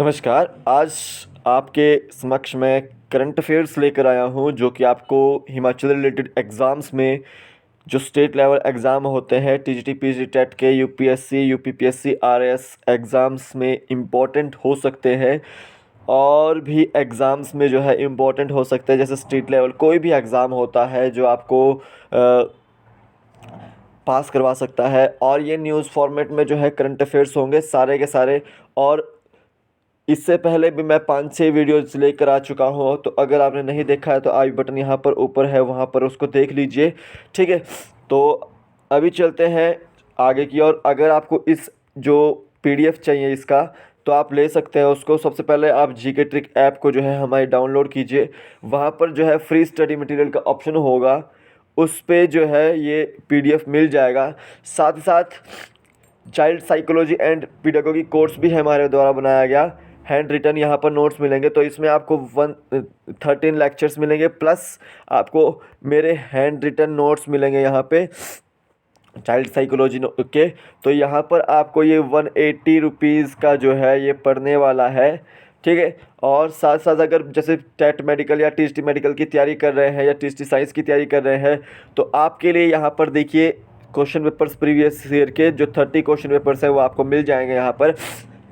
नमस्कार। आज आपके समक्ष मैं करंट अफेयर्स लेकर आया हूँ जो कि आपको हिमाचल रिलेटेड एग्ज़ाम्स में जो स्टेट लेवल एग्ज़ाम होते हैं टीजीटी पीजी टेट के यूपीएससी यूपीपीएससी आरएएस एग्ज़ाम्स में इम्पॉर्टेंट हो सकते हैं। और भी एग्ज़ाम्स में जो है इम्पॉर्टेंट हो सकते हैं, जैसे स्टेट लेवल कोई भी एग्ज़ाम होता है जो आपको पास करवा सकता है। और ये न्यूज़ फॉर्मेट में जो है करंट अफेयर्स होंगे सारे के सारे। और इससे पहले भी मैं 5-6 वीडियोज़ लेकर आ चुका हूँ, तो अगर आपने नहीं देखा है तो आई बटन यहाँ पर ऊपर है, वहाँ पर उसको देख लीजिए। ठीक है, तो अभी चलते हैं आगे की ओर। अगर आपको इस जो पीडीएफ चाहिए इसका, तो आप ले सकते हैं उसको। सबसे पहले आप जीके ट्रिक ऐप को जो है हमारी डाउनलोड कीजिए। वहाँ पर जो है फ्री स्टडी मटेरियल का ऑप्शन होगा, उस पे जो है ये पीडीएफ मिल जाएगा। साथ ही साथ चाइल्ड साइकोलॉजी एंड पीडागोगी कोर्स भी है हमारे द्वारा बनाया गया। हैंड रिटन यहाँ पर नोट्स मिलेंगे, तो इसमें आपको 13 लेक्चर्स मिलेंगे, प्लस आपको मेरे हैंड रिटन नोट्स मिलेंगे यहाँ पे चाइल्ड साइकोलॉजी के। तो यहाँ पर आपको ये 180 रुपीज़ का जो है ये पढ़ने वाला है। ठीक है, और साथ साथ अगर जैसे टेट मेडिकल या टीएसटी मेडिकल की तैयारी कर रहे हैं या टीएसटी साइंस की तैयारी कर रहे हैं, तो आपके लिए यहाँ पर देखिए क्वेश्चन पेपर्स प्रीवियस ईयर के जो 30 क्वेश्चन पेपर्स हैं वो आपको मिल जाएंगे यहाँ पर,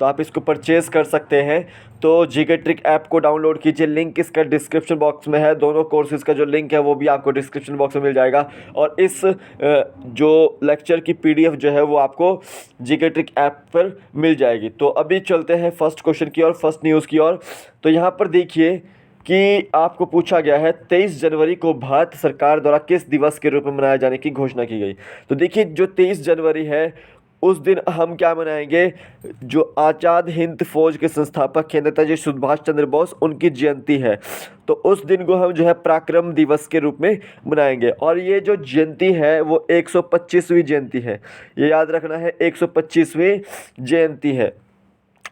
तो आप इसको परचेज़ कर सकते हैं। तो जीके ट्रिक ऐप को डाउनलोड कीजिए, लिंक इसका डिस्क्रिप्शन बॉक्स में है। दोनों कोर्सेज़ का जो लिंक है वो भी आपको डिस्क्रिप्शन बॉक्स में मिल जाएगा। और इस जो लेक्चर की पीडीएफ जो है वो आपको जीके ट्रिक ऐप पर मिल जाएगी। तो अभी चलते हैं फर्स्ट क्वेश्चन की ओर, फर्स्ट न्यूज़ की ओर। तो यहाँ पर देखिए कि आपको पूछा गया है 23 जनवरी को भारत सरकार द्वारा किस दिवस के रूप में मनाए जाने की घोषणा की गई। तो देखिए जो 23 जनवरी है उस दिन हम क्या मनाएंगे, जो आज़ाद हिंद फौज के संस्थापक हैं नेताजी सुभाष चंद्र बोस, उनकी जयंती है। तो उस दिन को हम जो है पराक्रम दिवस के रूप में मनाएंगे। और ये जो जयंती है वो 125वीं जयंती है, ये याद रखना है, 125वीं जयंती है।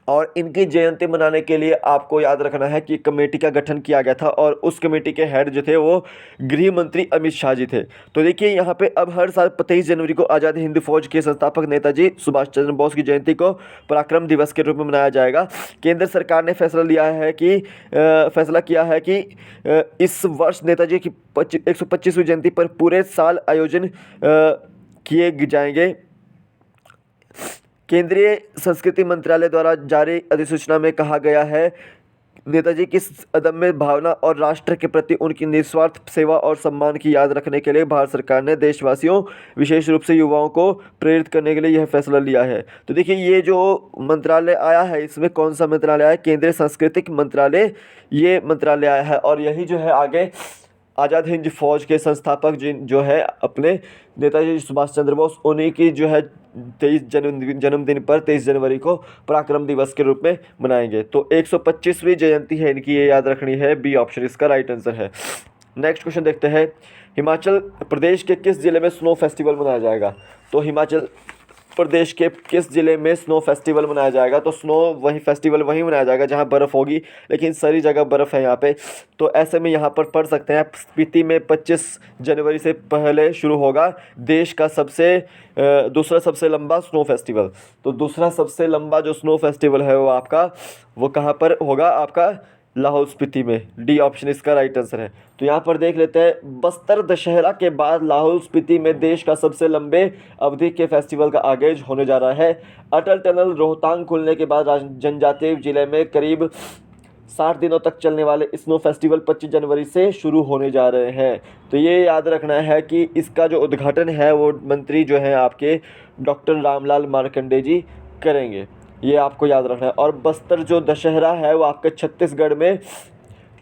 और इनकी जयंती मनाने के लिए आपको याद रखना है कि कमेटी का गठन किया गया था, और उस कमेटी के हेड जो थे वो गृह मंत्री अमित शाह जी थे। तो देखिए यहाँ पे अब हर साल 23 जनवरी को आज़ाद हिंद फौज के संस्थापक नेताजी सुभाष चंद्र बोस की जयंती को पराक्रम दिवस के रूप में मनाया जाएगा। केंद्र सरकार ने फैसला किया है कि इस वर्ष नेताजी की 125वीं जयंती पर पूरे साल आयोजन किए जाएंगे। केंद्रीय संस्कृति मंत्रालय द्वारा जारी अधिसूचना में कहा गया है, नेताजी की अदम्य भावना और राष्ट्र के प्रति उनकी निस्वार्थ सेवा और सम्मान की याद रखने के लिए भारत सरकार ने देशवासियों, विशेष रूप से युवाओं को प्रेरित करने के लिए यह फैसला लिया है। तो देखिए ये जो मंत्रालय आया है, इसमें कौन सा मंत्रालय आया है, केंद्रीय सांस्कृतिक मंत्रालय, ये मंत्रालय आया है। और यही जो है आगे आज़ाद हिंद फौज के संस्थापक जो है अपने नेताजी सुभाष चंद्र बोस, उन्हीं की जो है 23 जन्मदिन पर 23 जनवरी को पराक्रम दिवस के रूप में मनाएंगे। तो 125वीं जयंती है इनकी, ये याद रखनी है। बी ऑप्शन इसका राइट आंसर है। नेक्स्ट क्वेश्चन देखते हैं, हिमाचल प्रदेश के किस जिले में स्नो फेस्टिवल मनाया जाएगा। तो हिमाचल प्रदेश के किस ज़िले में स्नो फेस्टिवल मनाया जाएगा। तो स्नो फेस्टिवल वहीं मनाया जाएगा जहां बर्फ़ होगी, लेकिन सारी जगह बर्फ़ है यहाँ पे। तो ऐसे में यहाँ पर पढ़ सकते हैं, स्पीति में 25 जनवरी से पहले शुरू होगा देश का दूसरा सबसे लंबा स्नो फेस्टिवल। तो दूसरा सबसे लंबा जो स्नो फेस्टिवल है वो कहाँ पर होगा, आपका लाहौल स्पीति में। डी ऑप्शन इसका राइट आंसर है। तो यहाँ पर देख लेते हैं, बस्तर दशहरा के बाद लाहौल स्पीति में देश का सबसे लंबे अवधि के फेस्टिवल का आगाज होने जा रहा है। अटल टनल रोहतांग खुलने के बाद जनजातीय जिले में करीब 60 दिनों तक चलने वाले स्नो फेस्टिवल 25 जनवरी से शुरू होने जा रहे हैं। तो ये याद रखना है कि इसका जो उद्घाटन है वो मंत्री जो हैं आपके डॉक्टर रामलाल मार्कंडे जी करेंगे, ये आपको याद रखना है। और बस्तर जो दशहरा है वो आपके छत्तीसगढ़ में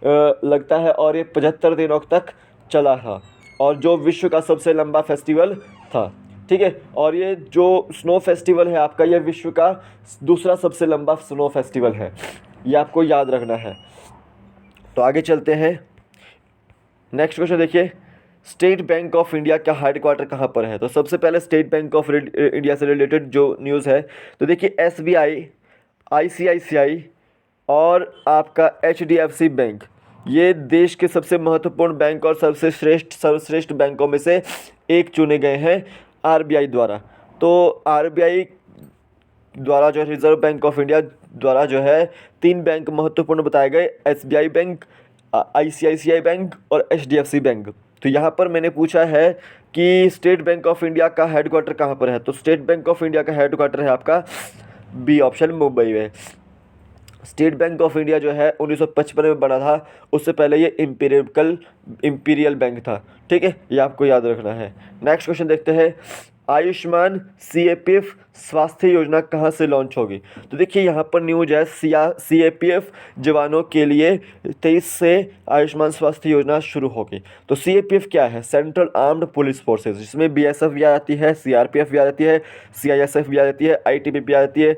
लगता है, और ये 75 दिनों तक चला था, और जो विश्व का सबसे लंबा फेस्टिवल था। ठीक है, और ये जो स्नो फेस्टिवल है आपका, ये विश्व का दूसरा सबसे लंबा स्नो फेस्टिवल है, ये आपको याद रखना है। तो आगे चलते हैं, नेक्स्ट क्वेश्चन देखिए, स्टेट बैंक ऑफ इंडिया का हेडक्वार्टर कहाँ पर है। तो सबसे पहले स्टेट बैंक ऑफ इंडिया से रिलेटेड जो न्यूज़ है, तो देखिए एसबीआई, आईसीआईसीआई और आपका एचडीएफसी बैंक, ये देश के सबसे महत्वपूर्ण बैंक और सर्वश्रेष्ठ बैंकों में से एक चुने गए हैं आरबीआई द्वारा। तो आरबीआई द्वारा जो रिजर्व बैंक ऑफ इंडिया द्वारा जो है 3 बैंक महत्वपूर्ण बताए गए, एसबीआई बैंक, आईसीआईसीआई बैंक और एचडीएफसी बैंक। तो यहाँ पर मैंने पूछा है कि स्टेट बैंक ऑफ इंडिया का हेडक्वार्टर कहाँ पर है, तो स्टेट बैंक ऑफ इंडिया का हेडक्वार्टर है आपका बी ऑप्शन, मुंबई में। स्टेट बैंक ऑफ इंडिया जो है 1955 में बना था, उससे पहले ये इंपीरियल बैंक था। ठीक है, ये आपको याद रखना है। नेक्स्ट क्वेश्चन देखते हैं, आयुष्मान सीएपीएफ स्वास्थ्य योजना कहाँ से लॉन्च होगी। तो देखिए यहाँ पर न्यूज है, सीएपीएफ जवानों के लिए 23 से आयुष्मान स्वास्थ्य योजना शुरू होगी। तो सीएपीएफ क्या है, सेंट्रल आर्म्ड पुलिस फोर्सेज, जिसमें बीएसएफ भी आ जाती है, सीआरपीएफ भी आ जाती है, सीआईएसएफ भी आ जाती है, आईटीबीपी भी आ जाती है,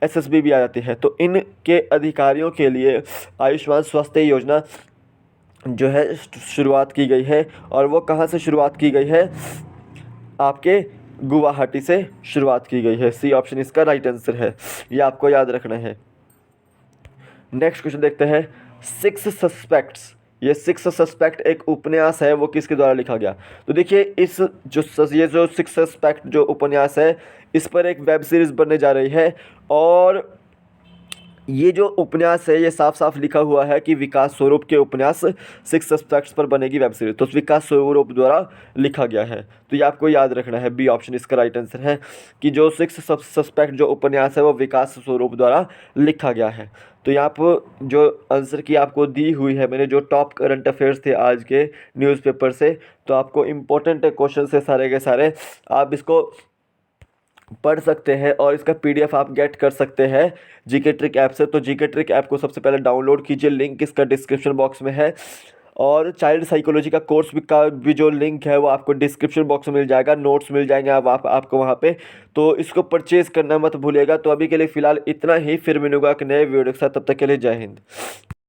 एसएसबी भी आ जाती है। तो इनके अधिकारियों के लिए आयुष्मान स्वास्थ्य योजना जो है शुरुआत की गई है, और वो कहाँ से शुरुआत की गई है, आपके गुवाहाटी से शुरुआत की गई है। सी ऑप्शन इसका राइट आंसर है, ये आपको याद रखना है। नेक्स्ट क्वेश्चन देखते हैं, सिक्स सस्पेक्ट्स, ये सिक्स सस्पेक्ट एक उपन्यास है, वो किसके द्वारा लिखा गया। तो देखिए ये जो सिक्स सस्पेक्ट जो उपन्यास है, इस पर एक वेब सीरीज़ बनने जा रही है, और ये जो उपन्यास है ये साफ साफ लिखा हुआ है कि विकास स्वरूप के उपन्यास सिक्स सस्पेक्ट्स पर बनेगी वेब सीरीज, तो विकास स्वरूप द्वारा लिखा गया है। तो ये आपको याद रखना है, बी ऑप्शन इसका राइट आंसर है कि जो सिक्स सस्पेक्ट जो उपन्यास है वो विकास स्वरूप द्वारा लिखा गया है। तो यहाँ पर जो आंसर की आपको दी हुई है मैंने, जो टॉप करंट अफेयर्स थे आज के न्यूज़पेपर से, तो आपको इम्पोर्टेंट क्वेश्चन से सारे के सारे आप इसको पढ़ सकते हैं, और इसका पीडीएफ आप गेट कर सकते हैं जीके ट्रिक ऐप से। तो जीके ट्रिक ऐप को सबसे पहले डाउनलोड कीजिए, लिंक इसका डिस्क्रिप्शन बॉक्स में है, और चाइल्ड साइकोलॉजी का कोर्स का भी जो लिंक है वो आपको डिस्क्रिप्शन बॉक्स में मिल जाएगा, नोट्स मिल जाएंगे आपको वहाँ पे, तो इसको परचेज़ करना मत भूलिएगा। तो अभी के लिए फ़िलहाल इतना ही, फिर मिलूंगा एक नए वीडियो के साथ, तब तक के लिए जय हिंद।